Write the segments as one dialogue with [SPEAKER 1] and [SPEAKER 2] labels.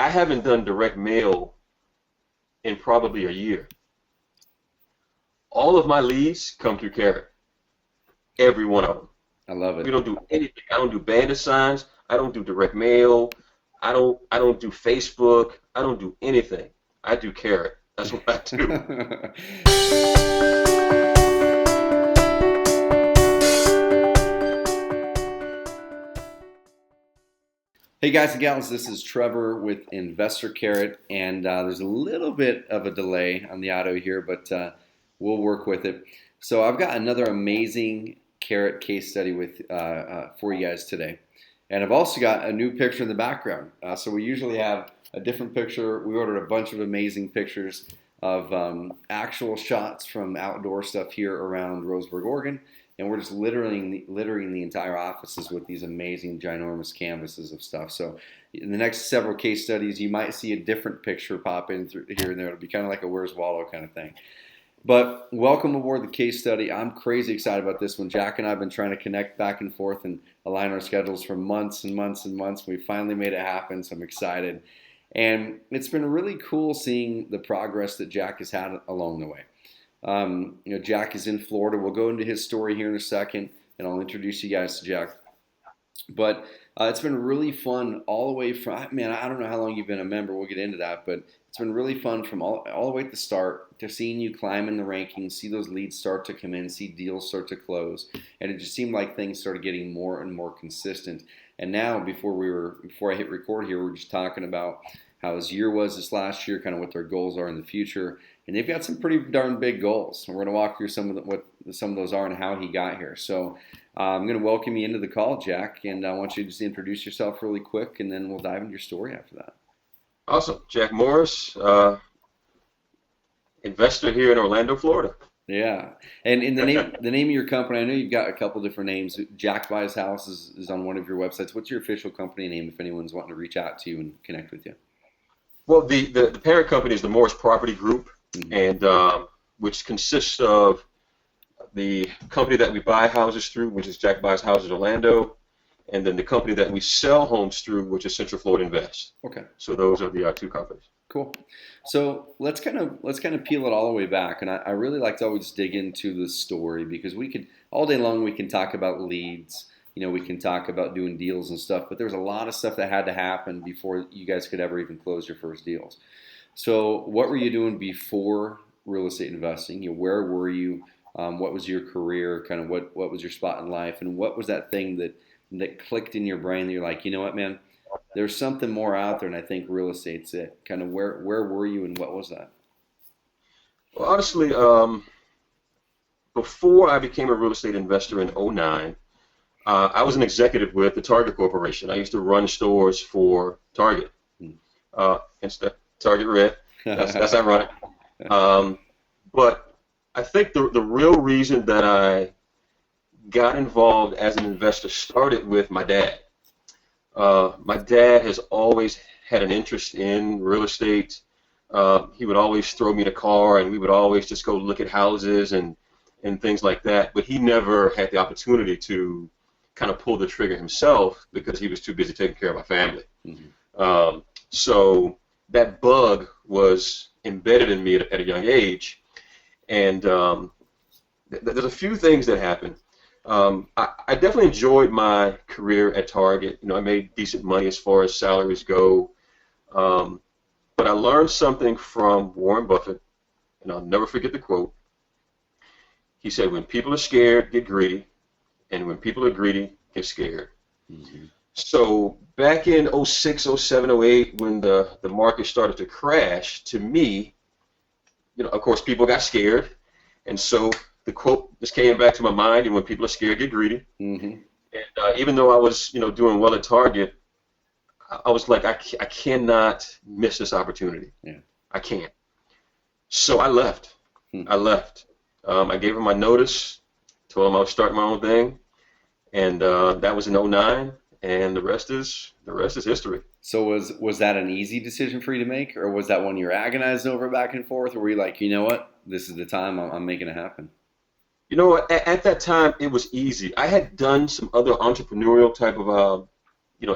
[SPEAKER 1] I haven't done direct mail in probably a year. All of my leads come through Carrot. Every one of them.
[SPEAKER 2] I love
[SPEAKER 1] We
[SPEAKER 2] it.
[SPEAKER 1] don't do anything. I don't do bandit signs. I don't do direct mail. I don't do Facebook. I don't do anything. I do Carrot. That's what I do.
[SPEAKER 2] Hey guys and gals, this is Trevor with InvestorCarrot, and there's a little bit of a delay on the audio here, but we'll work with it. So I've got another amazing Carrot case study with for you guys today, and I've also got a new picture in the background. So we usually have a different picture. We ordered a bunch of amazing pictures of actual shots from outdoor stuff here around Roseburg, Oregon. And we're just littering the entire offices with these amazing, ginormous canvases of stuff. So in the next several case studies, you might see a different picture pop in through here and there. It'll be kind of like a Where's Waldo kind of thing. But welcome aboard the case study. I'm crazy excited about this one. Jack and I have been trying to connect back and forth and align our schedules for months and months and months. We finally made it happen, so I'm excited. And it's been really cool seeing the progress that Jack has had along the way. Jack is in Florida. We'll go into his story here in a second, and I'll introduce you guys to Jack. But it's been really fun all the way from, man, I don't know how long you've been a member. We'll get into that, but it's been really fun from all the way at the start to seeing you climb in the rankings, see those leads start to come in, see deals start to close, and it just seemed like things started getting more and more consistent. And now, before I hit record here, we're just talking about how his year was this last year, kind of what their goals are in the future. And they've got some pretty darn big goals. And we're going to walk through what some of those are and how he got here. So I'm going to welcome you into the call, Jack, and I want you to just introduce yourself really quick, and then we'll dive into your story after that.
[SPEAKER 1] Awesome. Jack Morris, investor here in Orlando, Florida.
[SPEAKER 2] Yeah. And in the name of your company, I know you've got a couple different names. Jack Buys House is on one of your websites. What's your official company name if anyone's wanting to reach out to you and connect with you?
[SPEAKER 1] Well, the parent company is the Morris Property Group,
[SPEAKER 2] Mm-hmm.
[SPEAKER 1] and which consists of the company that we buy houses through, which is Jack Buys Houses Orlando, and then the company that we sell homes through, which is Central Florida Invest.
[SPEAKER 2] Okay.
[SPEAKER 1] So those are the two companies.
[SPEAKER 2] Cool. So let's kind of peel it all the way back, and I really like to always dig into the story because we could all day long we can talk about leads, we can talk about doing deals and stuff, but there's a lot of stuff that had to happen before you guys could ever even close your first deals. So what were you doing before real estate investing? Where were you? What was your career? Kind of what was your spot in life? And what was that thing that clicked in your brain that you're like, you know what, man, there's something more out there, and I think real estate's it. Kind of where were you and what was that?
[SPEAKER 1] Well, honestly, before I became a real estate investor in '09, I was an executive with the Target Corporation. I used to run stores for Target. Instead, Target Red. That's ironic. But I think the real reason that I got involved as an investor started with my dad. My dad has always had an interest in real estate. He would always throw me in a car, and we would always just go look at houses and things like that. But he never had the opportunity to kind of pull the trigger himself because he was too busy taking care of my family. Mm-hmm. So that bug was embedded in me at a young age, and there's a few things that happened. I definitely enjoyed my career at Target. I made decent money as far as salaries go, but I learned something from Warren Buffett, and I'll never forget the quote. He said, "When people are scared, get greedy, and when people are greedy, get scared." Mm-hmm. So back in '06, '07, '08, when the market started to crash, to me, of course, people got scared, and so the quote just came back to my mind, and when people are scared, get greedy. Mm-hmm. And even though I was, doing well at Target, I was like, I cannot miss this opportunity. Yeah. I can't. So I left. I left. I gave him my notice, told him I was starting my own thing, and that was in '09. And the rest is history. So
[SPEAKER 2] was that an easy decision for you to make, or was that one you were agonizing over back and forth, or were you like, you know what, this is the time, I'm making it happen?
[SPEAKER 1] At that time it was easy. I had done some other entrepreneurial type of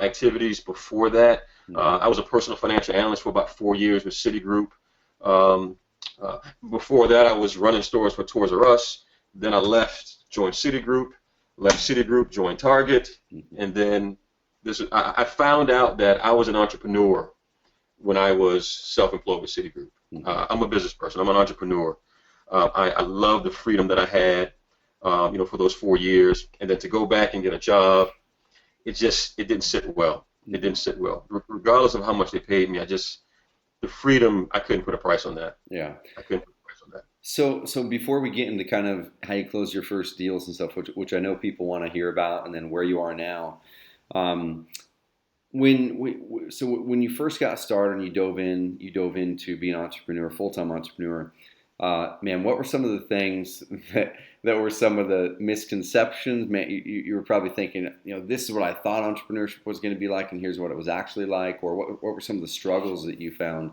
[SPEAKER 1] activities before that, I was a personal financial analyst for about 4 years with Citigroup. Um, Before that, I was running stores for Toys R Us. Then I joined Citigroup, joined Target, and then I found out that I was an entrepreneur when I was self-employed with Citigroup. I'm a business person. I'm an entrepreneur. I love the freedom that I had, for those 4 years, and then to go back and get a job, it didn't sit well. It didn't sit well. Regardless of how much they paid me, the freedom, I couldn't put a price on that.
[SPEAKER 2] Yeah.
[SPEAKER 1] I couldn't put a price on that.
[SPEAKER 2] So before we get into kind of how you close your first deals and stuff, which I know people want to hear about, and then where you are now, when you first got started and you dove into being an entrepreneur, full-time entrepreneur, man, what were some of the things that were some of the misconceptions? Man, you were probably thinking, this is what I thought entrepreneurship was going to be like, and here's what it was actually like. Or what were some of the struggles that you found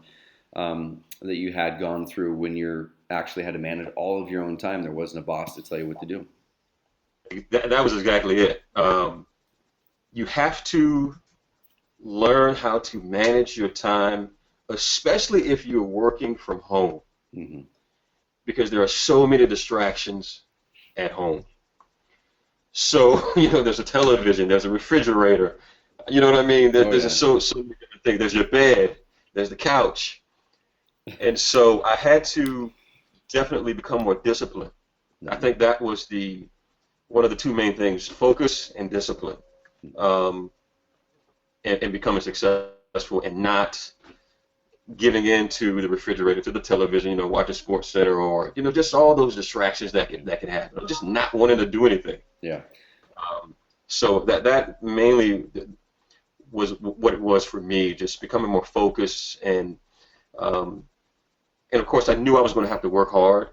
[SPEAKER 2] that you had gone through when you actually had to manage all of your own time? There wasn't a boss to tell you what to do.
[SPEAKER 1] That was exactly it. You have to learn how to manage your time, especially if you're working from home. Mm-hmm. Because there are so many distractions at home. So, there's a television, there's a refrigerator, you know what I mean? There's so many different things. There's your bed, there's the couch. And so I had to definitely become more disciplined. I think that was one of the two main things, focus and discipline, and becoming successful and not giving in to the refrigerator, to the television, watching Sports Center, or just all those distractions that can happen. Just not wanting to do anything.
[SPEAKER 2] Yeah.
[SPEAKER 1] So that mainly was what it was for me, just becoming more focused, and of course I knew I was going to have to work hard.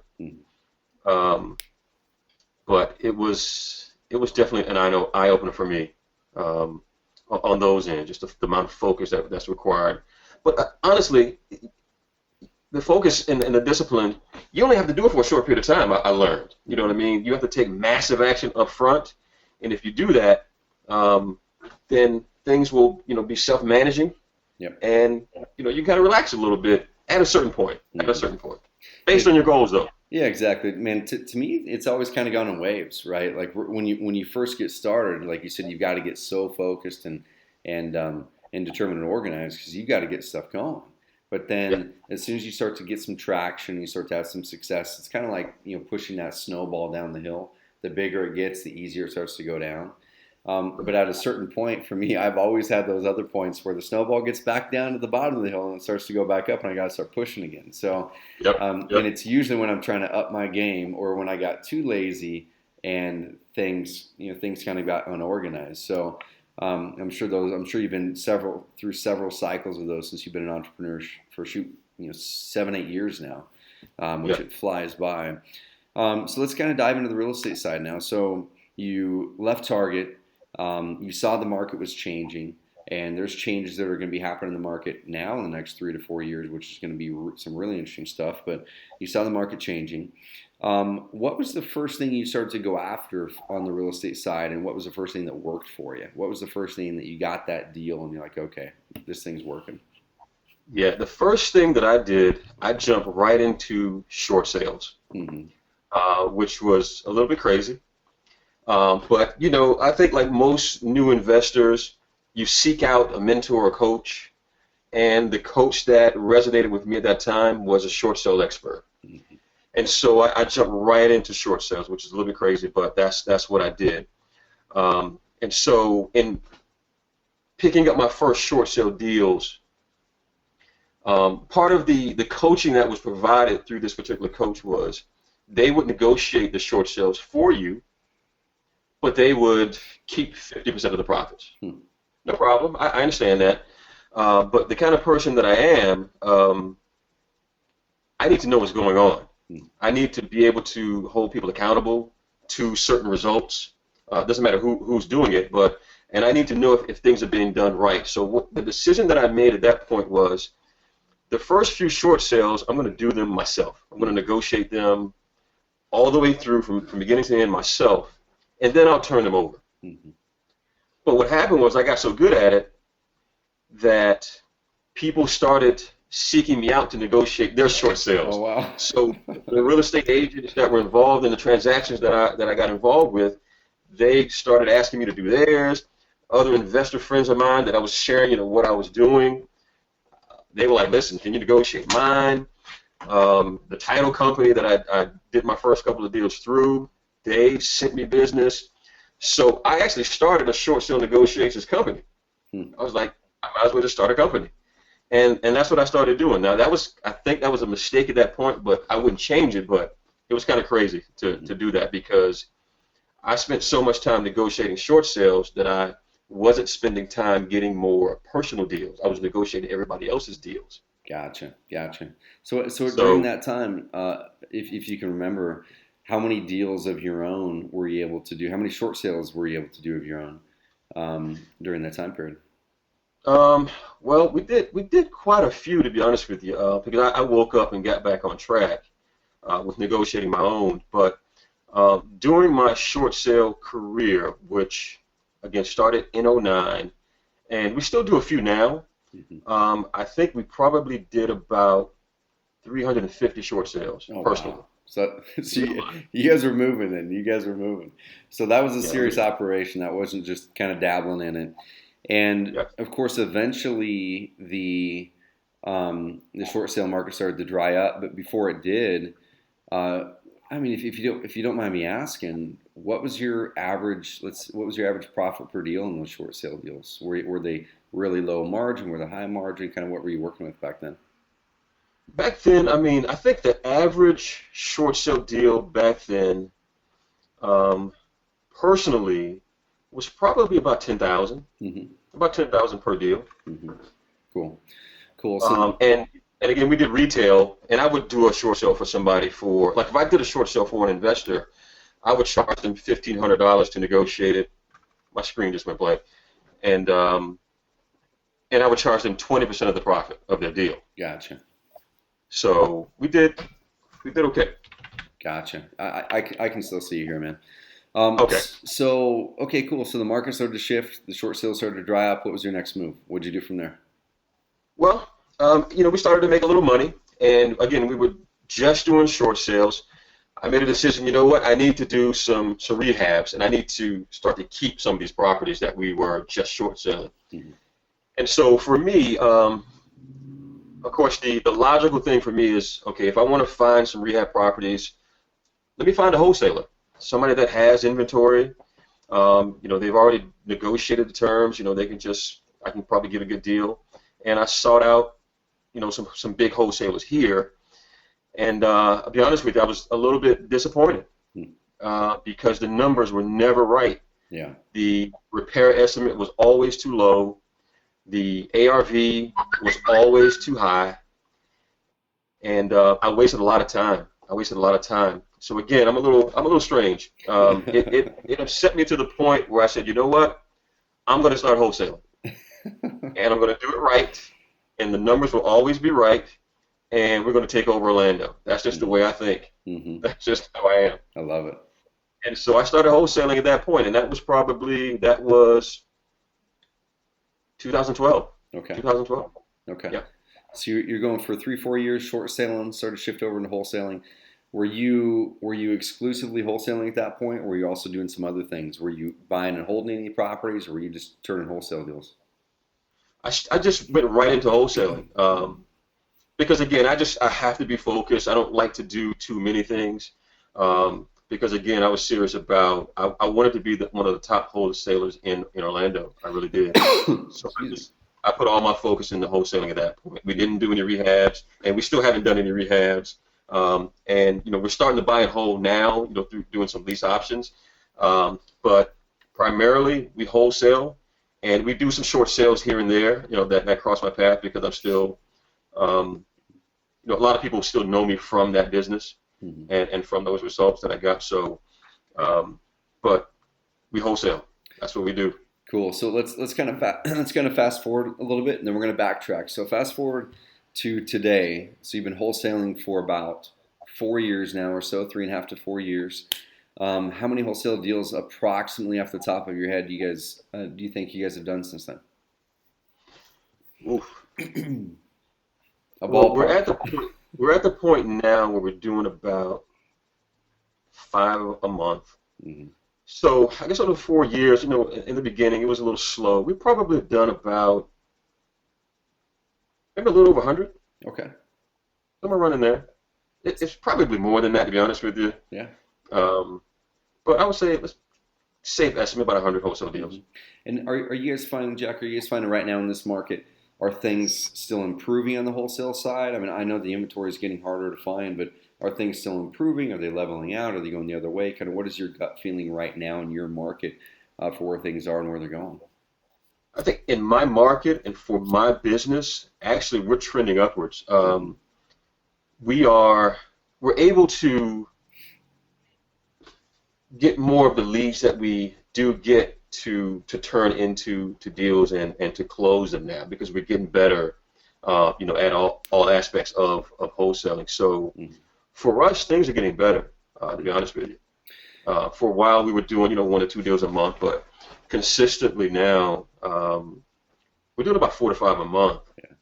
[SPEAKER 1] But it was definitely an eye opener for me on those ends, just the amount of focus that's required. But honestly, the focus and the discipline, you only have to do it for a short period of time, I learned. You know what I mean? You have to take massive action up front, and if you do that, then things will, be self-managing. Yep. And, you got to relax a little bit at a certain point, based on your goals, though.
[SPEAKER 2] Yeah, exactly. Man, to me, it's always kind of gone in waves, right? Like when you first get started, like you said, you've got to get so focused and determined and organized, because you got to get stuff going. But then as soon as you start to get some traction, you start to have some success, it's kind of like, pushing that snowball down the hill. The bigger it gets, the easier it starts to go down. But at a certain point, for me, I've always had those other points where the snowball gets back down to the bottom of the hill and it starts to go back up, and I got to start pushing again. So, and it's usually when I'm trying to up my game, or when I got too lazy and things kind of got unorganized. So, I'm sure you've been through several cycles of those since you've been an entrepreneur for 7-8 years now, which it flies by. So let's kind of dive into the real estate side now. So you left Target. You saw the market was changing, and there's changes that are going to be happening in the market now in the next 3 to 4 years, which is going to be some really interesting stuff. But you saw the market changing. What was the first thing you started to go after on the real estate side, and what was the first thing that worked for you? What was the first thing that you got that deal and you're like, okay, this thing's working?
[SPEAKER 1] Yeah, the first thing that I did, I jumped right into short sales, which was a little bit crazy. But, I think like most new investors, you seek out a mentor or coach, and the coach that resonated with me at that time was a short sale expert. And so I jumped right into short sales, which is a little bit crazy, but that's what I did. And so in picking up my first short sale deals, part of the coaching that was provided through this particular coach was they would negotiate the short sales for you, but they would keep 50% of the profits. No problem. I understand that. But the kind of person that I am, I need to know what's going on. I need to be able to hold people accountable to certain results. Doesn't matter who's doing it, and I need to know if things are being done right. So the decision that I made at that point was, the first few short sales, I'm going to do them myself. I'm going to negotiate them all the way through from beginning to end myself, and then I'll turn them over. But what happened was I got so good at it, that people started seeking me out to negotiate their short
[SPEAKER 2] Oh
[SPEAKER 1] sales.
[SPEAKER 2] wow.
[SPEAKER 1] So the real estate agents that were involved in the transactions that I got involved with, they started asking me to do theirs. Other investor friends of mine that I was sharing, what I was doing, they were like, listen, can you negotiate mine? The title company that I did my first couple of deals through, they sent me business. So I actually started a short sale negotiations company.
[SPEAKER 2] Hmm.
[SPEAKER 1] I was like, I might as well just start a company. And that's what I started doing. Now I think that was a mistake at that point, but I wouldn't change it. But it was kind of crazy to do that because I spent so much time negotiating short sales that I wasn't spending time getting more personal deals. I was negotiating everybody else's deals.
[SPEAKER 2] Gotcha. So during
[SPEAKER 1] So
[SPEAKER 2] that time, if you can remember, how many deals of your own were you able to do? How many short sales were you able to do of your own during that time period?
[SPEAKER 1] Um, well, we did quite a few, to be honest with you, because I woke up and got back on track with negotiating my own. But during my short sale career, which again started in '09, and we still do a few now,
[SPEAKER 2] Hmm.
[SPEAKER 1] I think we probably did about 350 short sales
[SPEAKER 2] Oh
[SPEAKER 1] personally.
[SPEAKER 2] wow. So, so
[SPEAKER 1] Yeah,
[SPEAKER 2] you guys were moving then. You guys were moving. So that was a
[SPEAKER 1] yeah,
[SPEAKER 2] serious operation. That wasn't just kind of dabbling in it. And
[SPEAKER 1] yeah.
[SPEAKER 2] of course, eventually the short sale market started to dry up. But before it did, uh, I mean, if you don't mind me asking, what was your average profit per deal in those short sale deals? Were they really low margin? Were they high margin? Kind of what were you working with back then?
[SPEAKER 1] Back then, I mean, I think the average short sale deal back then, um, personally, was probably
[SPEAKER 2] Hmm.
[SPEAKER 1] about 10,000 per deal.
[SPEAKER 2] Hmm. Cool. Cool. So,
[SPEAKER 1] And again, we did retail, and I would do a short sale for somebody for like if I did a short sale for an investor, I would charge them $1,500 to negotiate it. My screen just went blank, and um, and I would charge them 20% of the profit of their deal.
[SPEAKER 2] gotcha.
[SPEAKER 1] So we did okay.
[SPEAKER 2] Gotcha. I can still see you here, man.
[SPEAKER 1] Okay.
[SPEAKER 2] So, okay, cool. So the market started to shift. The short sales started to dry up. What was your next move? What'd you do from there?
[SPEAKER 1] Well, we started to make a little money, and again, we were just doing short sales. I made a decision. You know what? I need to do some rehabs, and I need to start to keep some of these properties that we were just short selling.
[SPEAKER 2] Hmm.
[SPEAKER 1] And so for me, of course, the logical thing for me is okay. If I want to find some rehab properties, let me find a wholesaler, somebody that has inventory. They've already negotiated the terms. I can probably get a good deal. And I sought out, some big wholesalers here. And I'll be honest with you, I was a little bit disappointed
[SPEAKER 2] Hmm.
[SPEAKER 1] because the numbers were never right.
[SPEAKER 2] Yeah.
[SPEAKER 1] The repair estimate was always too low. The ARV was always too high, and I wasted a lot of time. So again, I'm a little strange. It upset me to the point where I said, you know what? I'm going to start wholesaling, and I'm going to do it right, and the numbers will always be right, and we're going to take over Orlando. That's just the way I think.
[SPEAKER 2] Hmm.
[SPEAKER 1] That's just how I am.
[SPEAKER 2] I love it.
[SPEAKER 1] And so I started wholesaling at that point, and that was 2012.
[SPEAKER 2] Okay.
[SPEAKER 1] 2012.
[SPEAKER 2] Okay.
[SPEAKER 1] Yeah.
[SPEAKER 2] So you're going for 3, 4 years short selling, started to shift over into wholesaling. Were you exclusively wholesaling at that point, or were you also doing some other things? Were you buying and holding any properties, or were you just turning wholesale deals?
[SPEAKER 1] I just went right into wholesaling because again, I have to be focused. I don't like to do too many things because again, I was serious about I wanted to be one of the top wholesalers in Orlando. I really did. So
[SPEAKER 2] Excuse me.
[SPEAKER 1] I put all my focus into wholesaling at that point. We didn't do any rehabs, and we still haven't done any rehabs. And we're starting to buy and hold now, through doing some lease options. But primarily we wholesale, and we do some short sales here and there. That cross my path because I'm still, a lot of people still know me from that business
[SPEAKER 2] Hmm.
[SPEAKER 1] and from those results that I got. So, um, but we wholesale. That's what we do.
[SPEAKER 2] Cool. So let's kind of let's kind of fast forward a little bit, and then we're going to backtrack. So fast forward to today. So you've been wholesaling for about 4 years now, or so, 3.5 to 4 years. How many wholesale deals, approximately off the top of your head, do you think you guys have done since then?
[SPEAKER 1] Oof.
[SPEAKER 2] A
[SPEAKER 1] Well,
[SPEAKER 2] ballpark.
[SPEAKER 1] we're at the point now where we're doing about 5 a month.
[SPEAKER 2] Hmm.
[SPEAKER 1] So I guess over 4 years, in the beginning it was a little slow. We probably have done about maybe a little over 100,
[SPEAKER 2] Okay.
[SPEAKER 1] somewhere running there. It's probably more than that, to be honest with you.
[SPEAKER 2] Yeah.
[SPEAKER 1] Um, but I would say let's safe estimate about 100 wholesale
[SPEAKER 2] Hmm.
[SPEAKER 1] deals.
[SPEAKER 2] And are you guys finding, Jack? Are you guys finding right now in this market? Are things still improving on the wholesale side? I mean, I know the inventory is getting harder to find, but are things still improving? Are they leveling out? Are they going the other way? Kind of, what is your gut feeling right now in your market for where things are and where they're going?
[SPEAKER 1] I think in my market and for my business, actually we're trending upwards.
[SPEAKER 2] Hmm.
[SPEAKER 1] We are we're able to get more of the leads that we do get to turn into to deals and to close them now because we're getting better, at all aspects of wholesaling. So
[SPEAKER 2] Hmm.
[SPEAKER 1] for us, things are getting better. To be honest with you, for a while we were doing 1 or 2 deals a month, but consistently now we're doing about 4 to 5 a month,
[SPEAKER 2] Yeah,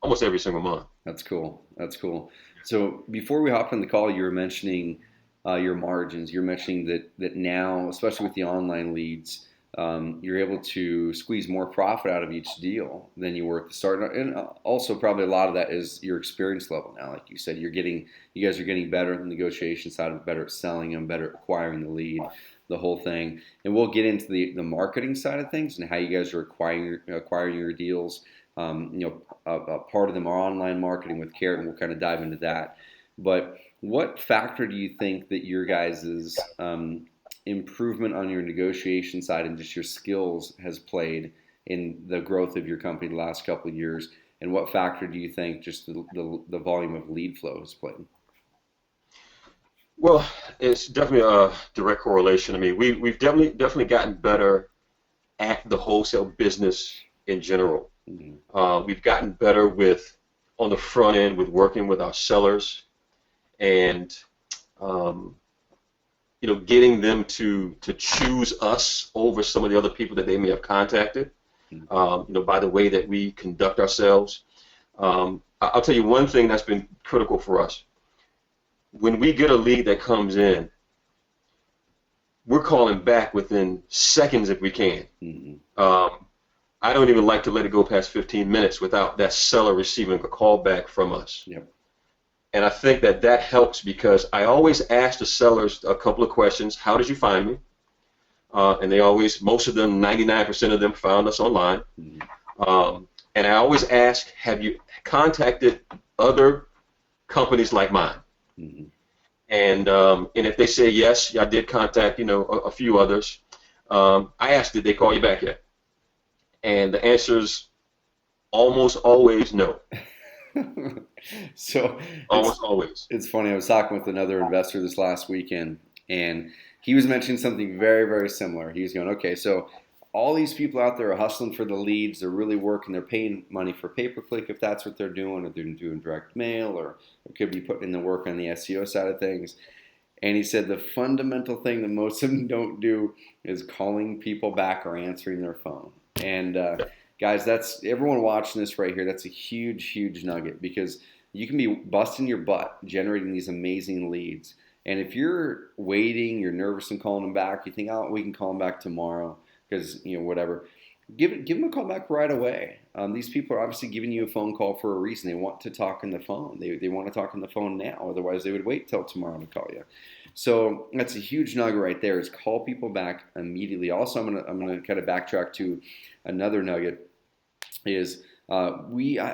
[SPEAKER 1] almost every single month.
[SPEAKER 2] that's cool. That's cool. So before we hopped on the call, you were mentioning your margins. You're mentioning that now, especially with the online leads, you're able to squeeze more profit out of each deal than you were at the start. And also, probably a lot of that is your experience level now. Like you said, you guys are getting better at the negotiation side, better at selling them, better at acquiring the lead, the whole thing. And we'll get into the marketing side of things and how you guys are acquiring your deals. A part of them are online marketing with Carrot, and we'll kind of dive into that. But what factor do you think that your guys' improvement on your negotiation side and just your skills has played in the growth of your company the last couple of years? And what factor do you think just the volume of lead flow has played?
[SPEAKER 1] Well, it's definitely a direct correlation. I mean, we've definitely gotten better at the wholesale business in general.
[SPEAKER 2] Mm-hmm.
[SPEAKER 1] We've gotten better with on the front end with working with our sellers and um, getting them to choose us over some of the other people that they may have contacted. By the way that we conduct ourselves. I'll tell you one thing that's been critical for us. When we get a lead that comes in, we're calling back within seconds if we can.
[SPEAKER 2] Mm-hmm.
[SPEAKER 1] Um, I don't even like to let it go past 15 minutes without that seller receiving a call back from us.
[SPEAKER 2] Yep.
[SPEAKER 1] And I think that helps because I always ask the sellers a couple of questions. How did you find me? And they always, most of them, 99% of them found us online.
[SPEAKER 2] Mm-hmm.
[SPEAKER 1] And I always ask, have you contacted other companies like mine?
[SPEAKER 2] Mm-hmm.
[SPEAKER 1] And if they say yes, I did contact a few others. I ask, did they call you back yet? And the answer is almost always no.
[SPEAKER 2] So
[SPEAKER 1] Almost always.
[SPEAKER 2] it's funny. I was talking with another investor this last weekend, and he was mentioning something very, very similar. He was going, okay, so all these people out there are hustling for the leads. They're really working. They're paying money for pay-per-click if that's what they're doing, or they're doing direct mail, or it could be putting in the work on the SEO side of things. And he said the fundamental thing that most of them don't do is calling people back or answering their phone. And guys, that's everyone watching this right here. That's a huge, huge nugget because you can be busting your butt generating these amazing leads. And if you're waiting, you're nervous and calling them back, you think, oh, we can call them back tomorrow because whatever. Give them a call back right away. These people are obviously giving you a phone call for a reason. They want to talk on the phone. They want to talk on the phone now. Otherwise, they would wait till tomorrow to call you. So that's a huge nugget right there. Is call people back immediately. Also, I'm gonna kind of backtrack to another nugget. Is I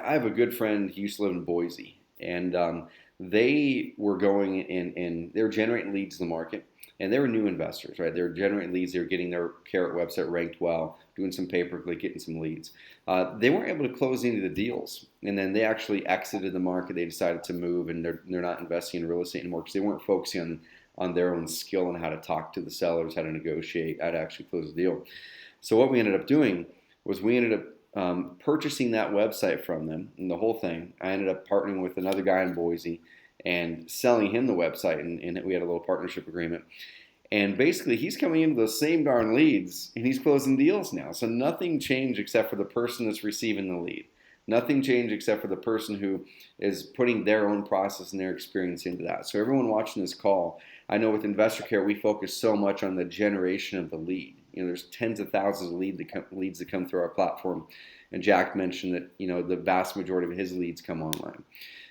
[SPEAKER 2] have a good friend. He used to live in Boise, and they were going and they were generating leads in the market. And they were new investors, right? They were generating leads. They were getting their Carrot website ranked well, doing some pay-per-click, getting some leads. They weren't able to close any of the deals, and then they actually exited the market. They decided to move, and they're not investing in real estate anymore because they weren't focusing on their own skill and how to talk to the sellers, how to negotiate, how to actually close the deal. So what we ended up doing was we ended up purchasing that website from them and the whole thing. I ended up partnering with another guy in Boise and selling him the website, and we had a little partnership agreement. And basically, he's coming into those same darn leads, and he's closing deals now. So nothing changed except for the person that's receiving the lead. Nothing changed except for the person who is putting their own process and their experience into that. So everyone watching this call, I know with InvestorCarrot, we focus so much on the generation of the lead. There's tens of thousands of leads that come through our platform. And Jack mentioned that, the vast majority of his leads come online.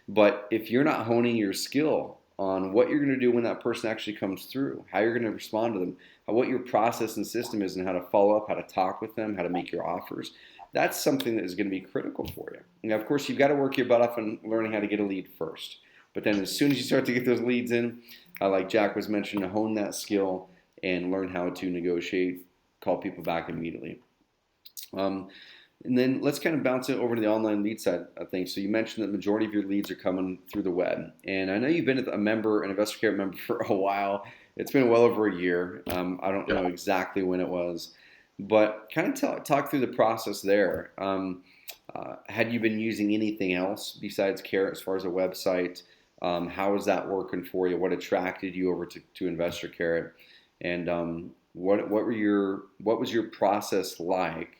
[SPEAKER 2] But if you're not honing your skill on what you're going to do when that person actually comes through, how you're going to respond to them, what your process and system is, and how to follow up, how to talk with them, how to make your offers, that's something that is going to be critical for you. Now, of course, you've got to work your butt off on learning how to get a lead first. But then as soon as you start to get those leads in, like Jack was mentioning, to hone that skill and learn how to negotiate, call people back immediately. And then let's kind of bounce it over to the online lead side of things. So you mentioned that the majority of your leads are coming through the web. And I know you've been an InvestorCarrot member for a while. It's been well over a year. I don't know exactly when it was. But kind of talk through the process there. Had you been using anything else besides Carrot as far as a website? How was that working for you? What attracted you over to InvestorCarrot? And what was your process like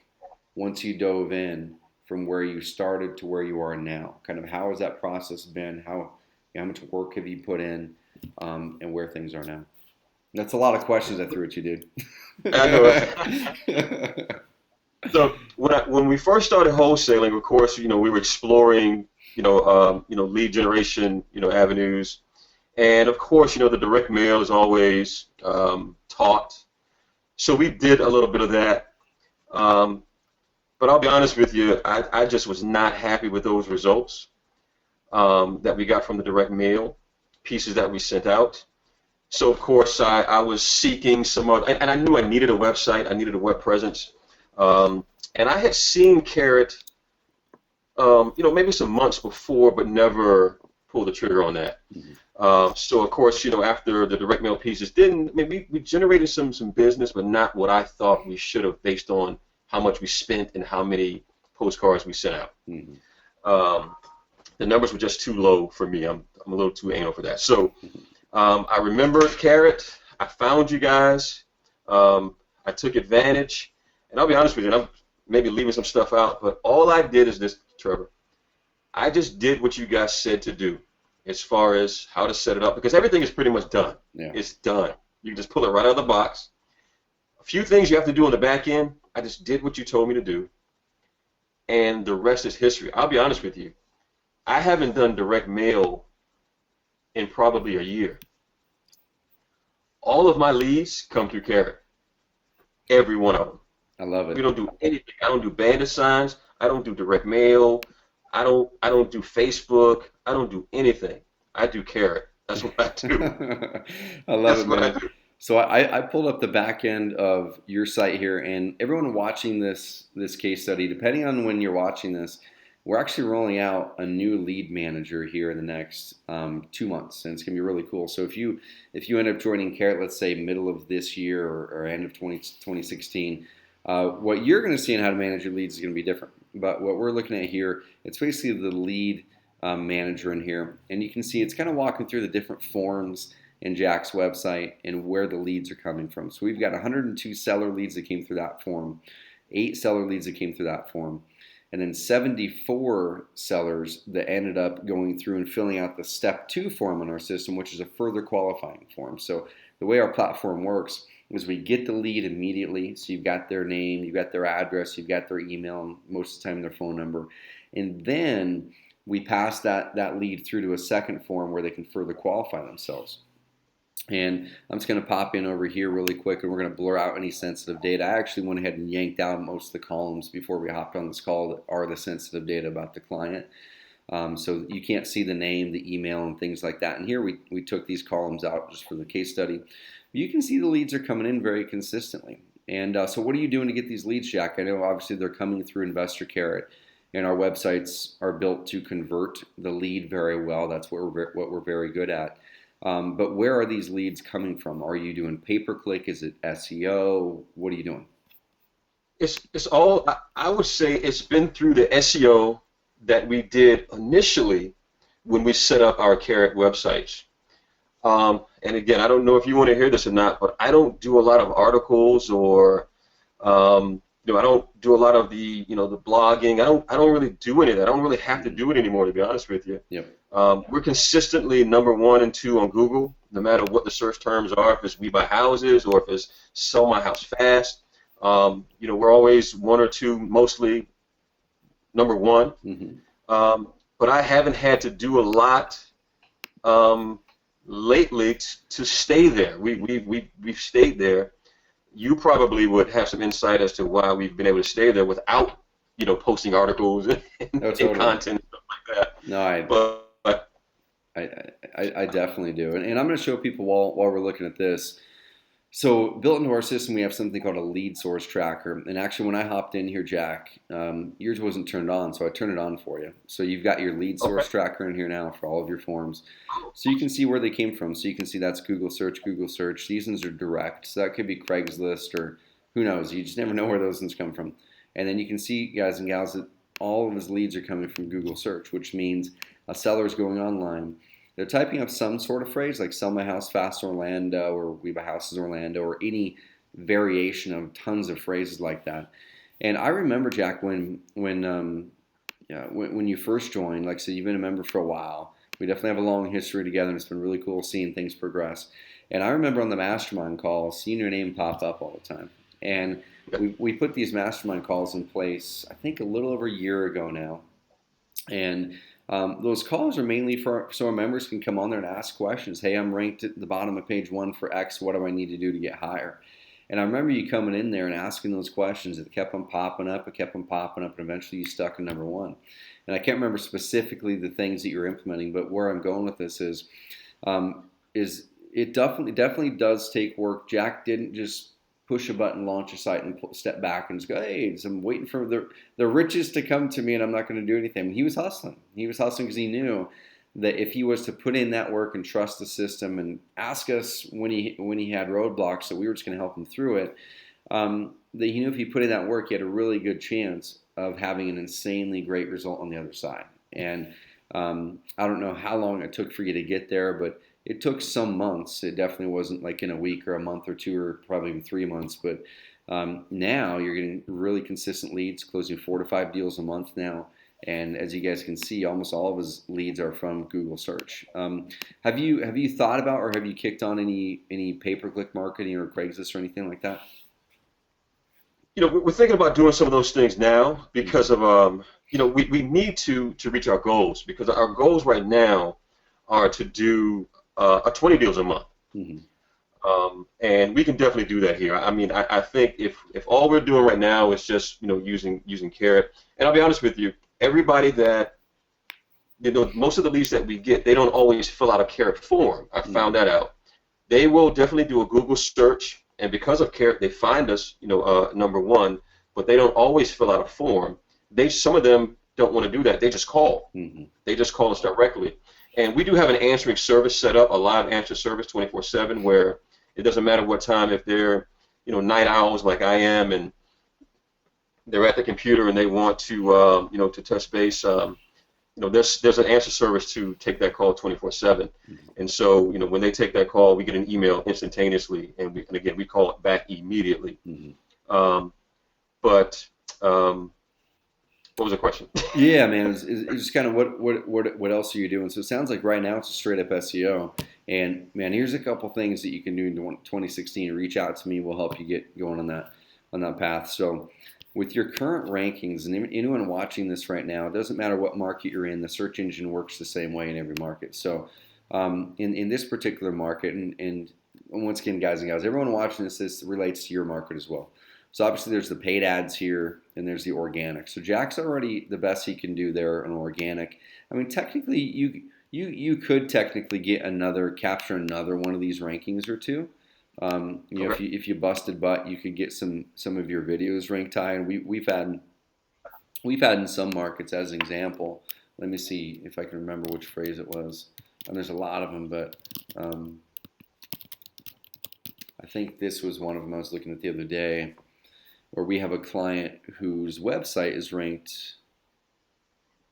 [SPEAKER 2] once you dove in from where you started to where you are now? Kind of how has that process been? How much work have you put in, and where things are now? That's a lot of questions I threw at you, dude.
[SPEAKER 1] I know. So when we first started wholesaling, of course, we were exploring, lead generation, avenues, and of course, the direct mail is always taught. So we did a little bit of that, but I'll be honest with you, I just was not happy with those results that we got from the direct mail pieces that we sent out. So of course, I was seeking some other, and I knew I needed a website, I needed a web presence. And I had seen Carrot, maybe some months before, but never pulled the trigger on that. So of course, after the direct mail pieces we generated some business, but not what I thought we should have based on how much we spent and how many postcards we sent out. The numbers were just too low for me. I'm a little too anal for that. So I remember Carrot. I found you guys. I took advantage. And I'll be honest with you, I'm maybe leaving some stuff out, but all I did is this, Trevor. I just did what you guys said to do as far as how to set it up, because everything is pretty much done. Yeah. It's done. You can just pull it right out of the box. A few things you have to do on the back end, I just did what you told me to do, and the rest is history. I'll be honest with you. I haven't done direct mail in probably a year. All of my leads come through Carrot. Every one of them.
[SPEAKER 2] I love it.
[SPEAKER 1] We don't do anything. I don't do bandit signs. I don't do direct mail. I don't do Facebook. I don't do anything. I do Carrot. That's what I do.
[SPEAKER 2] I love it, man. That's what I do. So I pulled up the back end of your site here, and everyone watching this case study, depending on when you're watching this, we're actually rolling out a new lead manager here in the next 2 months, and it's going to be really cool. So if you end up joining Carrot, let's say middle of this year or end of 2016, what you're going to see in how to manage your leads is going to be different. But what we're looking at here, it's basically the lead manager in here, and you can see it's kind of walking through the different forms in Jack's website and where the leads are coming from. So we've got 102 seller leads that came through that form, 8 seller leads that came through that form, and then 74 sellers that ended up going through and filling out the step 2 form in our system, which is a further qualifying form. So the way our platform works is we get the lead immediately. So you've got their name, you've got their address, you've got their email, and most of the time their phone number. And then we pass that lead through to a second form where they can further qualify themselves. And I'm just going to pop in over here really quick, and we're going to blur out any sensitive data. I actually went ahead and yanked out most of the columns before we hopped on this call that are the sensitive data about the client. So you can't see the name, the email, and things like that. And here we took these columns out just for the case study. You can see the leads are coming in very consistently. And so what are you doing to get these leads, Jack? I know obviously they're coming through InvestorCarrot, and our websites are built to convert the lead very well. That's what we're very good at. But where are these leads coming from? Are you doing pay-per-click? Is it SEO? What are you doing?
[SPEAKER 1] It's all, I would say it's been through the SEO that we did initially when we set up our Carrot websites. And again, I don't know if you want to hear this or not, but I don't do a lot of articles or I don't do a lot of the, the blogging. I don't really do any of that. I don't really have to do it anymore, to be honest with you.
[SPEAKER 2] Yep.
[SPEAKER 1] We're consistently number 1 and 2 on Google, no matter what the search terms are. If it's we buy houses or if it's sell my house fast, we're always 1 or 2, mostly number 1.
[SPEAKER 2] Mm-hmm.
[SPEAKER 1] But I haven't had to do a lot lately to stay there. We've stayed there. You probably would have some insight as to why we've been able to stay there without, posting articles and,
[SPEAKER 2] Totally.
[SPEAKER 1] content and stuff like that.
[SPEAKER 2] No,
[SPEAKER 1] But
[SPEAKER 2] I definitely do. And I'm going to show people while we're looking at this. So built into our system, we have something called a lead source tracker. And actually, when I hopped in here, Jack, yours wasn't turned on, so I turned it on for you. So you've got your lead source tracker in here now for all of your forms. So you can see where they came from. So you can see that's Google search, Google search. These ones are direct. So that could be Craigslist or who knows. You just never know where those ones come from. And then you can see, guys and gals, that all of his leads are coming from Google search, which means a seller is going online. They're typing up some sort of phrase like sell my house fast Orlando or we buy houses Orlando or any variation of tons of phrases like that. And I remember, Jack, when you first joined, like I said, you've been a member for a while. We definitely have a long history together, and it's been really cool seeing things progress. And I remember on the mastermind calls, seeing your name pop up all the time. And we put these mastermind calls in place, I think a little over a year ago now. And those calls are mainly so our members can come on there and ask questions. Hey, I'm ranked at the bottom of page 1 for X. What do I need to do to get higher? And I remember you coming in there and asking those questions. It kept on popping up. It kept on popping up. And eventually you stuck in number 1. And I can't remember specifically the things that you're implementing, but where I'm going with this is it definitely does take work. Jack didn't just push a button, launch a site, and step back and just go, hey, I'm waiting for the riches to come to me, and I'm not going to do anything. He was hustling. He was hustling because he knew that if he was to put in that work and trust the system and ask us when he had roadblocks, that we were just going to help him through it, that he knew if he put in that work, he had a really good chance of having an insanely great result on the other side. And I don't know how long it took for you to get there, but it took some months. It definitely wasn't like in a week or a month or 2 or probably even 3 months. But now you're getting really consistent leads, closing 4 to 5 deals a month now. And as you guys can see, almost all of his leads are from Google search. Have you thought about or have you kicked on any pay-per-click marketing or Craigslist or anything like that?
[SPEAKER 1] We're thinking about doing some of those things now because of we need to reach our goals, because our goals right now are to do 20 deals a month. Mm-hmm. And we can definitely do that here. I mean, I think if all we're doing right now is just using Carrot, and I'll be honest with you, everybody that most of the leads that we get, they don't always fill out a Carrot form. I found that out. They will definitely do a Google search, and because of Carrot, they find us, number 1, but they don't always fill out a form. Some of them don't want to do that. They just call. Mm-hmm. They just call us directly. And we do have an answering service set up, a live answer service 24/7, where it doesn't matter what time, if they're, night owls like I am, and they're at the computer and they want to, to touch base, there's an answer service to take that call 24/7. Mm-hmm. And so, when they take that call, we get an email instantaneously, and again, we call it back immediately. Mm-hmm. What was the question?
[SPEAKER 2] Yeah, man, it's just kind of what else are you doing? So it sounds like right now it's a straight up SEO. And man, here's a couple things that you can do in 2016. Reach out to me. We'll help you get going on that path. So with your current rankings, and anyone watching this right now, it doesn't matter what market you're in. The search engine works the same way in every market. So in this particular market, and once again, guys and gals, everyone watching this relates to your market as well. So obviously there's the paid ads here, and there's the organic. So Jack's already the best he can do there on organic. I mean, technically, you could technically capture another one of these rankings or two. Okay. If you busted butt, you could get some of your videos ranked high. And we've had in some markets, as an example. Let me see if I can remember which phrase it was. And there's a lot of them, but I think this was one of them I was looking at the other day, where we have a client whose website is ranked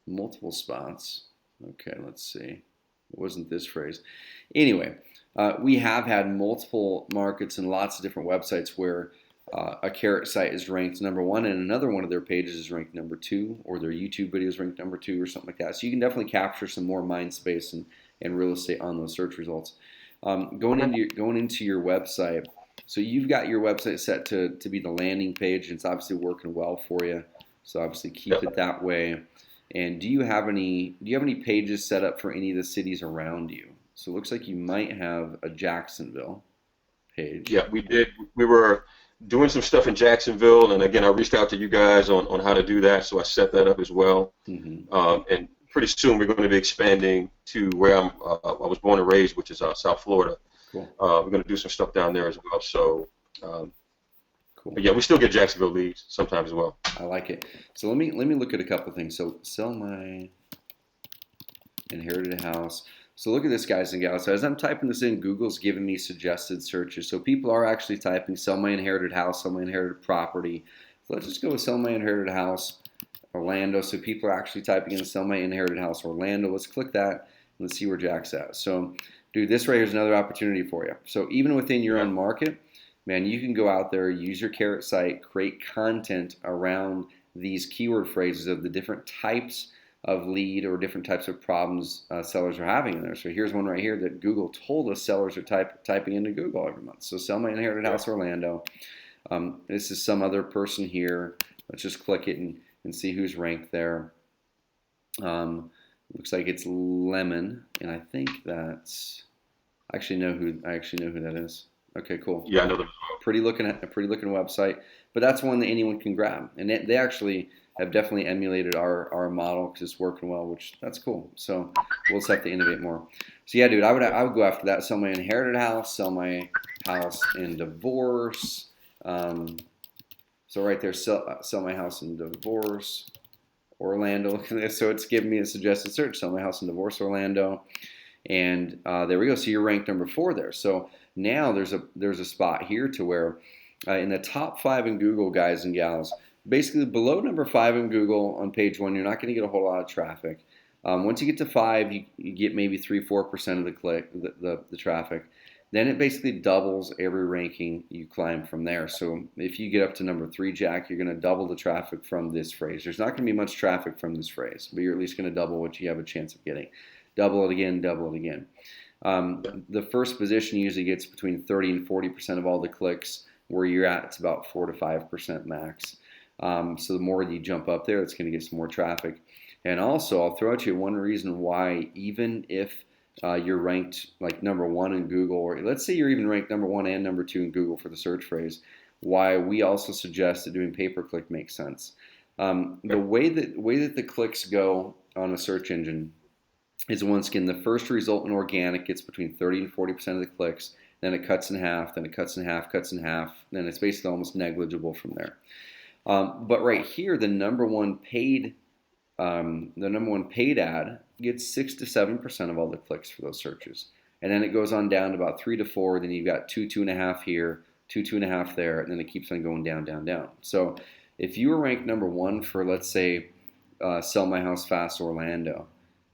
[SPEAKER 2] multiple spots. Okay, let's see. It wasn't this phrase. Anyway, we have had multiple markets and lots of different websites where a carrot site is ranked number one and another one of their pages is ranked number two, or their YouTube video is ranked number two or something like that. So you can definitely capture some more mind space and real estate on those search results. Going into your website, so you've got your website set to be the landing page, and it's obviously working well for you. So obviously keep it that way. And do you have any pages set up for any of the cities around you? So it looks like you might have a Jacksonville page.
[SPEAKER 1] Yeah, we did. We were doing some stuff in Jacksonville, and again, I reached out to you guys on how to do that, so I set that up as well. And pretty soon we're going to be expanding to where I was born and raised, which is South Florida.
[SPEAKER 2] Cool.
[SPEAKER 1] We're going to do some stuff down there as well. So,
[SPEAKER 2] cool.
[SPEAKER 1] But yeah, we still get Jacksonville leads sometimes as well.
[SPEAKER 2] I like it. So let me look at a couple things. So sell my inherited house. So look at this, guys and gals. So as I'm typing this in, Google's giving me suggested searches. So people are actually typing sell my inherited house, sell my inherited property. So let's just go with sell my inherited house, Orlando. So people are actually typing in sell my inherited house, Orlando. Let's click that and let's see where Jack's at. So dude, this right here is another opportunity for you. So even within your own market, man, you can go out there, use your carrot site, create content around these keyword phrases of the different types of lead or different types of problems sellers are having in there. So here's one right here that Google told us sellers are typing into Google every month. So sell my inherited house, Orlando. This is some other person here. Let's just click it and see who's ranked there. Looks like it's Lemon, and I think that's I actually know who that is. Okay, cool.
[SPEAKER 1] Yeah, I know them.
[SPEAKER 2] A pretty looking website, but that's one that anyone can grab, and they actually have definitely emulated our model because it's working well, which that's cool. So we'll just have to innovate more. So yeah, dude, I would go after that. Sell my inherited house, sell my house in divorce. So right there, sell my house in divorce, Orlando. So it's giving me a suggested search, sell my house in divorce, Orlando. And there we go. So you're ranked number 4 there. So now there's a spot here to where in the top 5 in Google, guys and gals, basically below number 5 in Google on page 1, you're not going to get a whole lot of traffic. Once you get to 5, you get maybe 3-4% of the traffic. Then it basically doubles every ranking you climb from there. So if you get up to number 3, Jack, you're going to double the traffic from this phrase. There's not going to be much traffic from this phrase, but you're at least going to double what you have a chance of getting. Double it again, double it again. The first position usually gets between 30 and 40% of all the clicks. Where you're at, it's about 4 to 5% max. So the more you jump up there, it's going to get some more traffic. And also, I'll throw at you one reason why, even if you're ranked like number 1 in Google, or let's say you're even ranked number 1 and number 2 in Google for the search phrase, why we also suggest that doing pay-per-click makes sense. The way that the clicks go on a search engine is, once again, the first result in organic gets between 30 and 40% of the clicks, then it cuts in half, then it cuts in half, then it's basically almost negligible from there. But right here, the number one paid ad gets 6 to 7% of all the clicks for those searches, and then it goes on down to about 3 to 4. Then you've got 2.5 here, 2.5 there, and then it keeps on going down, down, down. So if you were ranked number 1 for, let's say, Sell My House Fast Orlando,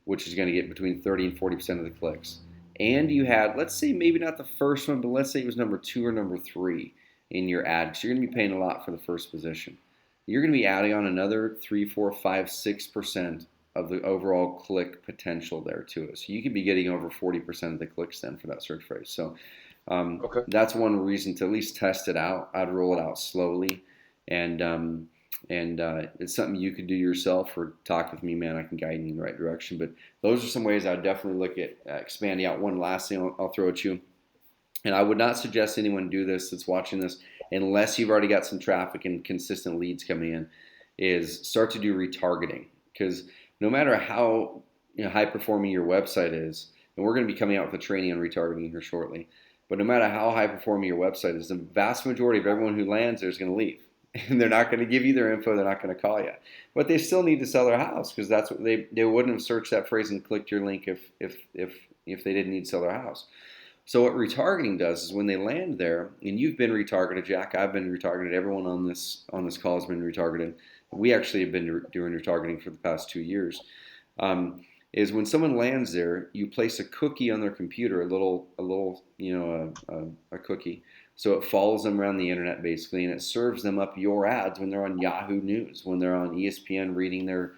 [SPEAKER 2] which is going to get between 30 and 40% of the clicks, and you had, let's say, maybe not the first one, but let's say it was number 2 or number 3 in your ad, so you're going to be paying a lot for the first position. You're going to be adding on another 3, 4, 5, 6% of the overall click potential there to it. So you could be getting over 40% of the clicks then for that search phrase. So that's one reason to at least test it out. I'd roll it out slowly, and it's something you could do yourself, or talk with me, man. I can guide you in the right direction. But those are some ways I'd definitely look at expanding out. One last thing I'll throw at you, and I would not suggest anyone do this that's watching this unless you've already got some traffic and consistent leads coming in, is start to do retargeting. Because no matter how high performing your website is, and we're going to be coming out with a training on retargeting here shortly, but no matter how high performing your website is, the vast majority of everyone who lands there is going to leave. And they're not going to give you their info. They're not going to call you. But they still need to sell their house, because that's what they wouldn't have searched that phrase and clicked your link if they didn't need to sell their house. So what retargeting does is, when they land there, and you've been retargeted, Jack, I've been retargeted, everyone on this call has been retargeted. We actually have been doing retargeting for the past 2 years. Is when someone lands there, you place a cookie on their computer, a little cookie So it follows them around the internet basically, and it serves them up your ads when they're on Yahoo News, when they're on ESPN reading their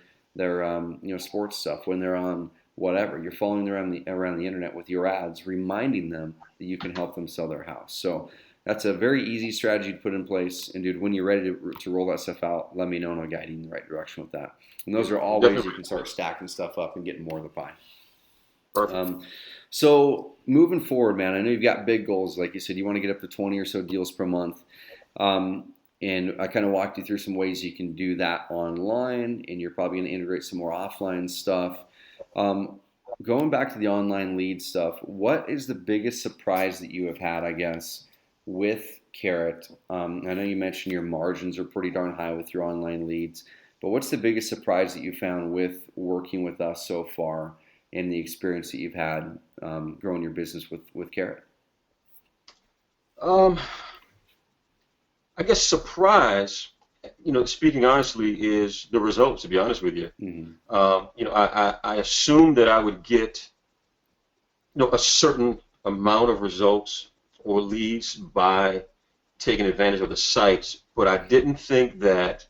[SPEAKER 2] sports stuff, when they're on whatever. You're following them around the internet with your ads, reminding them that you can help them sell their house. So that's a very easy strategy to put in place. And dude, when you're ready to roll that stuff out, let me know and I'll guide you in the right direction with that. And those are all ways you can start stacking stuff up and getting more of the pie.
[SPEAKER 1] Perfect.
[SPEAKER 2] So moving forward, man, I know you've got big goals. Like you said, you want to get up to 20 or so deals per month. And I kind of walked you through some ways you can do that online, and you're probably going to integrate some more offline stuff. Going back to the online lead stuff, what is the biggest surprise that you have had, I guess, with Carrot? I know you mentioned your margins are pretty darn high with your online leads, but what's the biggest surprise that you found with working with us so far and the experience that you've had growing your business with Carrot?
[SPEAKER 1] I guess surprise, speaking honestly, is the results, to be honest with you.
[SPEAKER 2] Mm-hmm.
[SPEAKER 1] I assumed that I would get, a certain amount of results or leads by taking advantage of the sites, but I didn't think that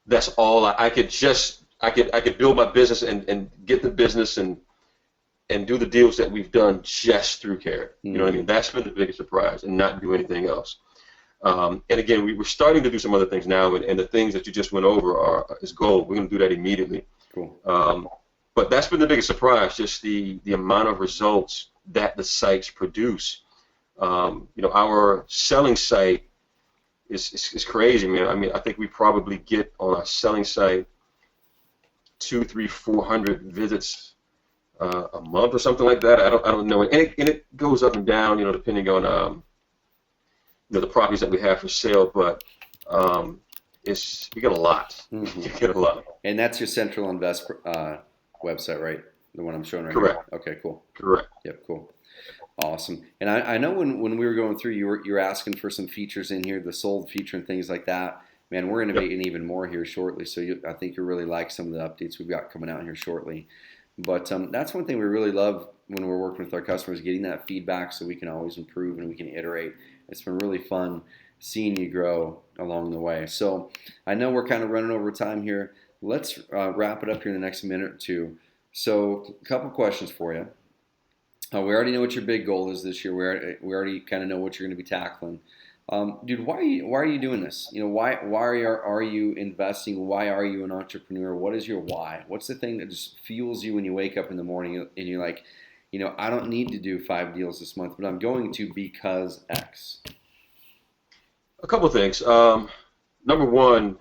[SPEAKER 1] that's all I could build my business and get the business and do the deals that we've done just through Carrot. You know what I mean? That's been the biggest surprise, and not do anything else. And again, we're starting to do some other things now, and the things that you just went over is gold. We're going to do that immediately.
[SPEAKER 2] Cool.
[SPEAKER 1] But that's been the biggest surprise, just the amount of results that the sites produce. Our selling site is crazy, man. I mean, I think we probably get on our selling site 200, 300, 400 visits a month or something like that. I don't know, and it goes up and down, depending on the properties that we have for sale. But we get a lot.
[SPEAKER 2] Mm-hmm.
[SPEAKER 1] You get a lot.
[SPEAKER 2] And that's your Central Invest website, right? The one I'm showing right
[SPEAKER 1] Correct.
[SPEAKER 2] here. Okay, cool.
[SPEAKER 1] Correct.
[SPEAKER 2] Yep, cool. Awesome. And I know when we were going through, you were asking for some features in here, the sold feature and things like that. Man, we're innovating even more here shortly, so I think you'll really like some of the updates we've got coming out here shortly. But that's one thing we really love when we're working with our customers, getting that feedback so we can always improve and we can iterate. It's been really fun seeing you grow along the way. So I know we're kind of running over time here. Let's wrap it up here in the next minute or two. So a couple questions for you. We already know what your big goal is this year. We already kind of know what you're going to be tackling. Dude, why are you doing this? Why are you investing? Why are you an entrepreneur? What is your why? What's the thing that just fuels you when you wake up in the morning and you're like, I don't need to do 5 deals this month, but I'm going to because X?
[SPEAKER 1] A couple of things. Number one,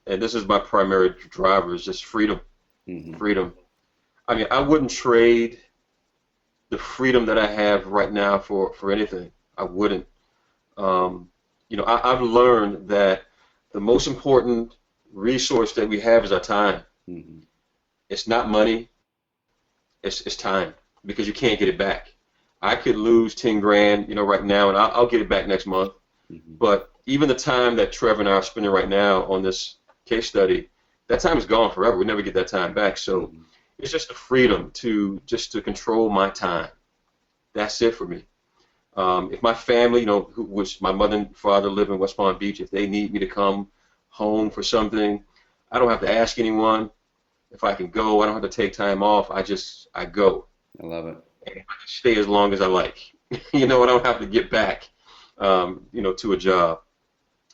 [SPEAKER 1] and this is my primary driver, is just freedom.
[SPEAKER 2] Mm-hmm.
[SPEAKER 1] Freedom. I mean, I wouldn't trade the freedom that I have right now for anything. I wouldn't. I've learned that the most important resource that we have is our time.
[SPEAKER 2] Mm-hmm.
[SPEAKER 1] It's not money. It's time, because you can't get it back. I could lose 10 grand, right now, and I'll get it back next month.
[SPEAKER 2] Mm-hmm.
[SPEAKER 1] But even the time that Trevor and I are spending right now on this case study, that time is gone forever. We never get that time back. So it's just the freedom to control my time. That's it for me. If my family, which my mother and father live in West Palm Beach, if they need me to come home for something, I don't have to ask anyone. If I can go, I don't have to take time off. I go.
[SPEAKER 2] I love it.
[SPEAKER 1] And I can stay as long as I like. I don't have to get back, to a job.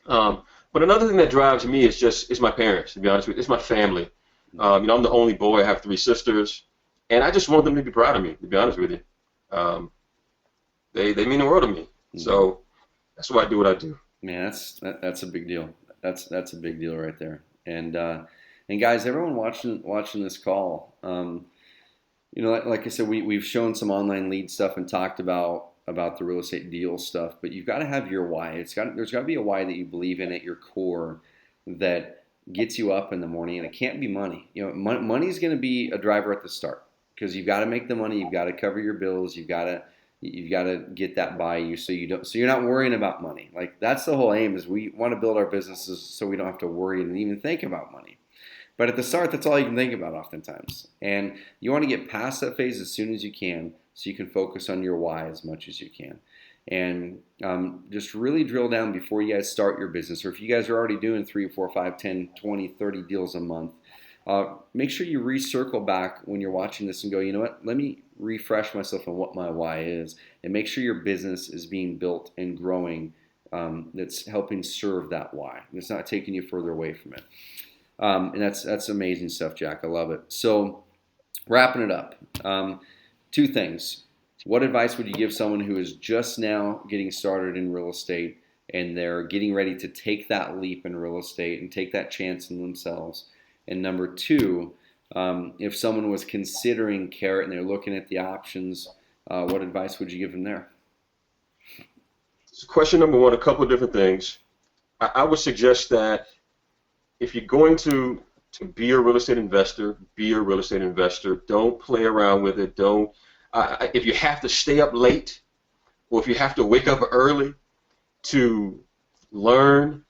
[SPEAKER 1] But another thing that drives me is my parents, to be honest with you. It's my family. I'm the only boy. I have 3 sisters, and I just want them to be proud of me, to be honest with you. They mean the world to me. So that's why I do what I do.
[SPEAKER 2] Man, that's a big deal. That's a big deal right there. And guys, everyone watching this call, like I said, we've shown some online lead stuff and talked about the real estate deal stuff, but you've got to have your why. There's got to be a why that you believe in at your core that gets you up in the morning, and it can't be money. Money's going to be a driver at the start, because you've got to make the money, you've got to cover your bills, you've got to get that by you, so you're not worrying about money. Like, that's the whole aim, is we want to build our businesses so we don't have to worry and even think about money. But at the start, that's all you can think about oftentimes. And you want to get past that phase as soon as you can, so you can focus on your why as much as you can. And just really drill down before you guys start your business, or if you guys are already doing 3, 4, 5, 10, 20, 30 deals a month, make sure you recircle back when you're watching this and go, you know what, let me refresh myself on what my why is, and make sure your business is being built and growing, that's helping serve that why. It's not taking you further away from it. And that's amazing stuff, Jack. I love it. So wrapping it up, 2 things. What advice would you give someone who is just now getting started in real estate and they're getting ready to take that leap in real estate and take that chance in themselves? And number 2, if someone was considering Carrot and they're looking at the options, what advice would you give them there?
[SPEAKER 1] So question number 1, a couple of different things. I would suggest that if you're going to be a real estate investor, be a real estate investor. Don't play around with it. Don't. If you have to stay up late, or if you have to wake up early to learn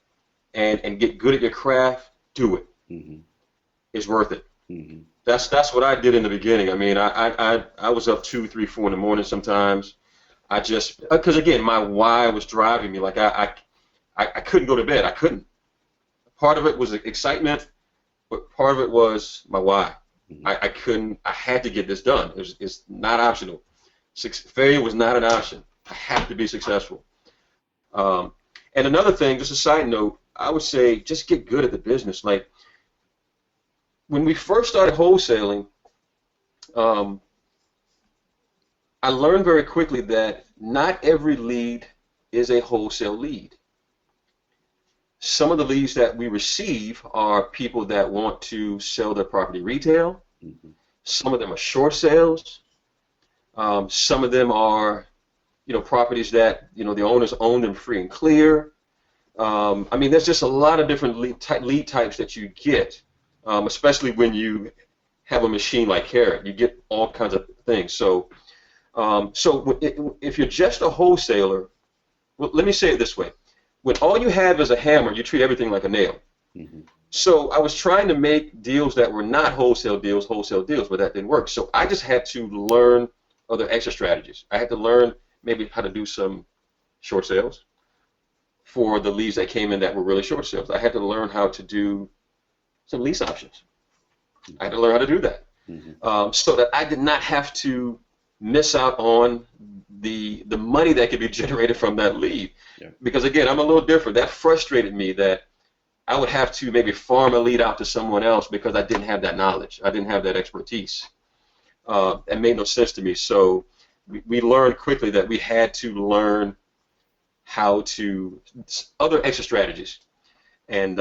[SPEAKER 1] and get good at your craft, do it.
[SPEAKER 2] Mm-hmm.
[SPEAKER 1] It's worth it.
[SPEAKER 2] Mm-hmm.
[SPEAKER 1] That's what I did in the beginning. I mean, I was up 2, 3, 4 in the morning sometimes. I just, because again, my why was driving me. Like I couldn't go to bed. I couldn't. Part of it was excitement, but part of it was my why. Mm-hmm. I couldn't. I had to get this done. It's not optional. Failure was not an option. I have to be successful. And another thing, just a side note, I would say just get good at the business. Like when we first started wholesaling, I learned very quickly that not every lead is a wholesale lead. Some of the leads that we receive are people that want to sell their property retail. Mm-hmm. Some of them are short sales. Some of them are, properties that, the owners own them free and clear. I mean, there's just a lot of different lead types that you get, especially when you have a machine like Carrot. You get all kinds of things. So if you're just a wholesaler, well, let me say it this way. When all you have is a hammer, you treat everything like a nail. Mm-hmm. So I was trying to make deals that were not wholesale deals, but that didn't work. So I just had to learn other extra strategies. I had to learn maybe how to do some short sales for the leads that came in that were really short sales. I had to learn how to do some lease options. I had to learn how to do that. Mm-hmm. So that I did not have to miss out on the money that could be generated from that lead. Yeah. Because again, I'm a little different. That frustrated me that I would have to maybe farm a lead out to someone else because I didn't have that knowledge. I didn't have that expertise. It made no sense to me. So we learned quickly that we had to learn how to other extra strategies, and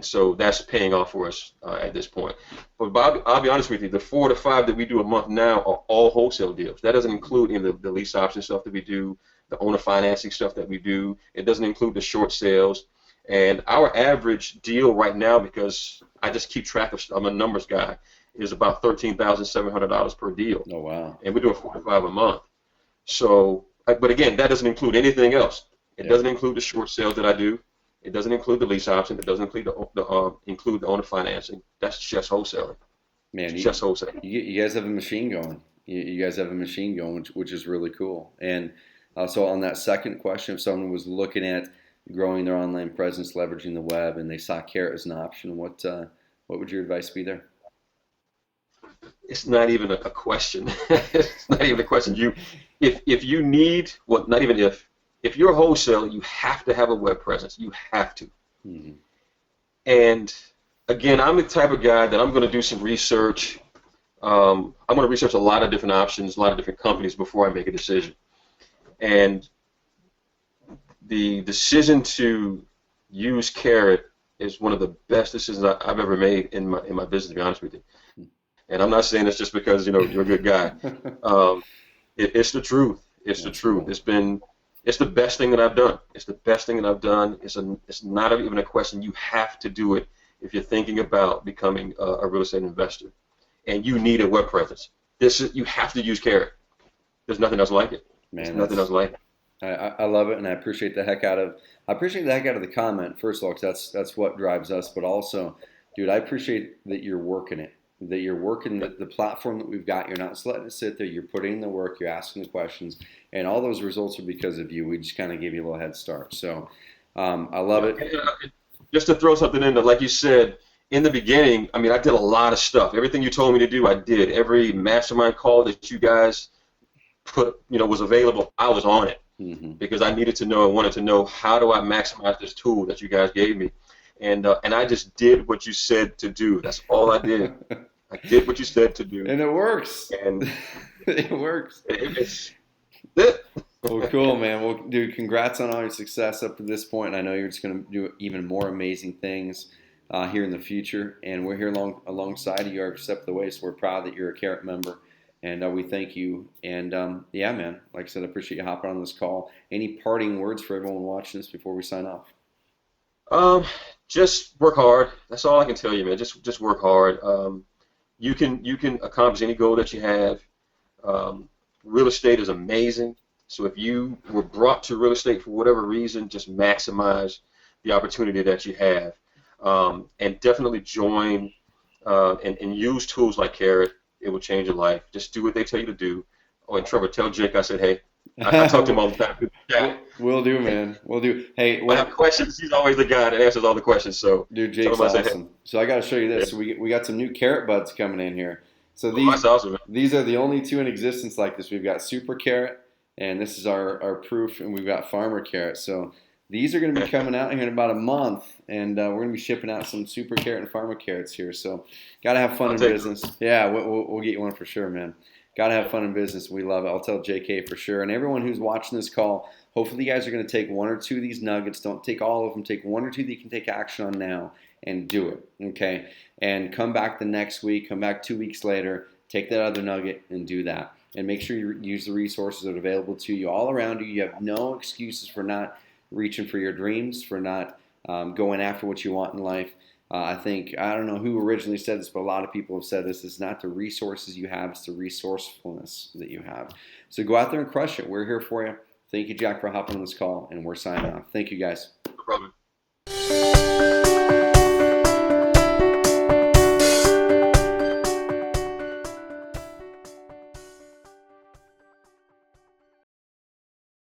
[SPEAKER 1] so that's paying off for us at this point. But Bob, I'll be honest with you, the 4 to 5 that we do a month now are all wholesale deals. That doesn't include any of the lease option stuff that we do, the owner financing stuff that we do. It doesn't include the short sales. And our average deal right now, because I just keep track of, I'm a numbers guy, is about $13,700 per deal. Oh, wow. And we're doing 4 to 5 a month. So, but again, that doesn't include anything else. It doesn't include the short sales that I do. It doesn't include the lease option. It doesn't include the owner financing. That's just wholesaling. Man, just wholesaling.
[SPEAKER 2] You guys have a machine going. You guys have a machine going, which is really cool. And so on that second question, if someone was looking at growing their online presence, leveraging the web, and they saw Carrot as an option, what would your advice be there?
[SPEAKER 1] It's not even a question. It's not even a question. If you need, well, not even if you're a wholesaler, you have to have a web presence. You have to. Mm-hmm. And again, I'm the type of guy that I'm going to do some research. I'm going to research a lot of different options, a lot of different companies before I make a decision. And the decision to use Carrot is one of the best decisions I've ever made in my business, to be honest with you. And I'm not saying this just because you're a good guy. It's the truth. It's the truth. It's the best thing that I've done. It's the best thing that I've done. It's not even a question. You have to do it if you're thinking about becoming a real estate investor, and you need a web presence. You have to use Carrot. There's nothing else like it. Man, there's nothing else like it.
[SPEAKER 2] I love it, and I appreciate the heck out of the comment. First of all, because that's what drives us. But also, dude, I appreciate that you're working it. that you're working the platform that we've got. You're not just letting it sit there. You're putting in the work. You're asking the questions, and all those results are because of you. We just kind of gave you a little head start. So I love it.
[SPEAKER 1] Just to throw something in there, like you said in the beginning, I mean, I did a lot of stuff. Everything you told me to do, I did. Every mastermind call that you guys put, was available, I was on it because I needed to know and wanted to know how do I maximize this tool that you guys gave me, and I just did what you said to do. That's all I did. I did what you said to do,
[SPEAKER 2] and it works.
[SPEAKER 1] And
[SPEAKER 2] it works.
[SPEAKER 1] It's
[SPEAKER 2] Well, cool, man. Well, dude, congrats on all your success up to this point. And I know you're just going to do even more amazing things here in the future. And we're here alongside you every step of the way. So we're proud that you're a Carrot member. And we thank you. And yeah, man, like I said, I appreciate you hopping on this call. Any parting words for everyone watching this before we sign off?
[SPEAKER 1] Just work hard. That's all I can tell you, man. Just work hard. You can accomplish any goal that you have. Real estate is amazing. So if you were brought to real estate for whatever reason, just maximize the opportunity that you have, and definitely join and use tools like Carrot. It will change your life. Just do what they tell you to do. Oh, and Trevor, tell Jake I said, hey, I talk to him all the time. Yeah.
[SPEAKER 2] Will do, man. Will do. Hey,
[SPEAKER 1] when I have questions, he's always the guy that answers all the questions. So,
[SPEAKER 2] dude, Jake's awesome. So I got to show you this. Yeah. So we got some new Carrot buds coming in here. So
[SPEAKER 1] that's awesome, man.
[SPEAKER 2] These are the only two in existence like this. We've got Super Carrot, and this is our proof, and we've got Farmer Carrot. So these are going to be coming out here in about a month, and we're going to be shipping out some Super Carrot and Farmer Carrots here. So got to have fun in business. Yeah, we'll get you one for sure, man. Got to have fun in business. We love it. I'll tell JK for sure. And everyone who's watching this call, hopefully you guys are going to take one or two of these nuggets. Don't take all of them. Take one or two that you can take action on now and do it, okay? And come back the next week. Come back 2 weeks later. Take that other nugget and do that. And make sure you use the resources that are available to you all around you. You have no excuses for not reaching for your dreams, for not going after what you want in life. I don't know who originally said this, but a lot of people have said this. It's not the resources you have, it's the resourcefulness that you have. So go out there and crush it. We're here for you. Thank you, Jack, for hopping on this call, and we're signing off. Thank you, guys.
[SPEAKER 1] No problem.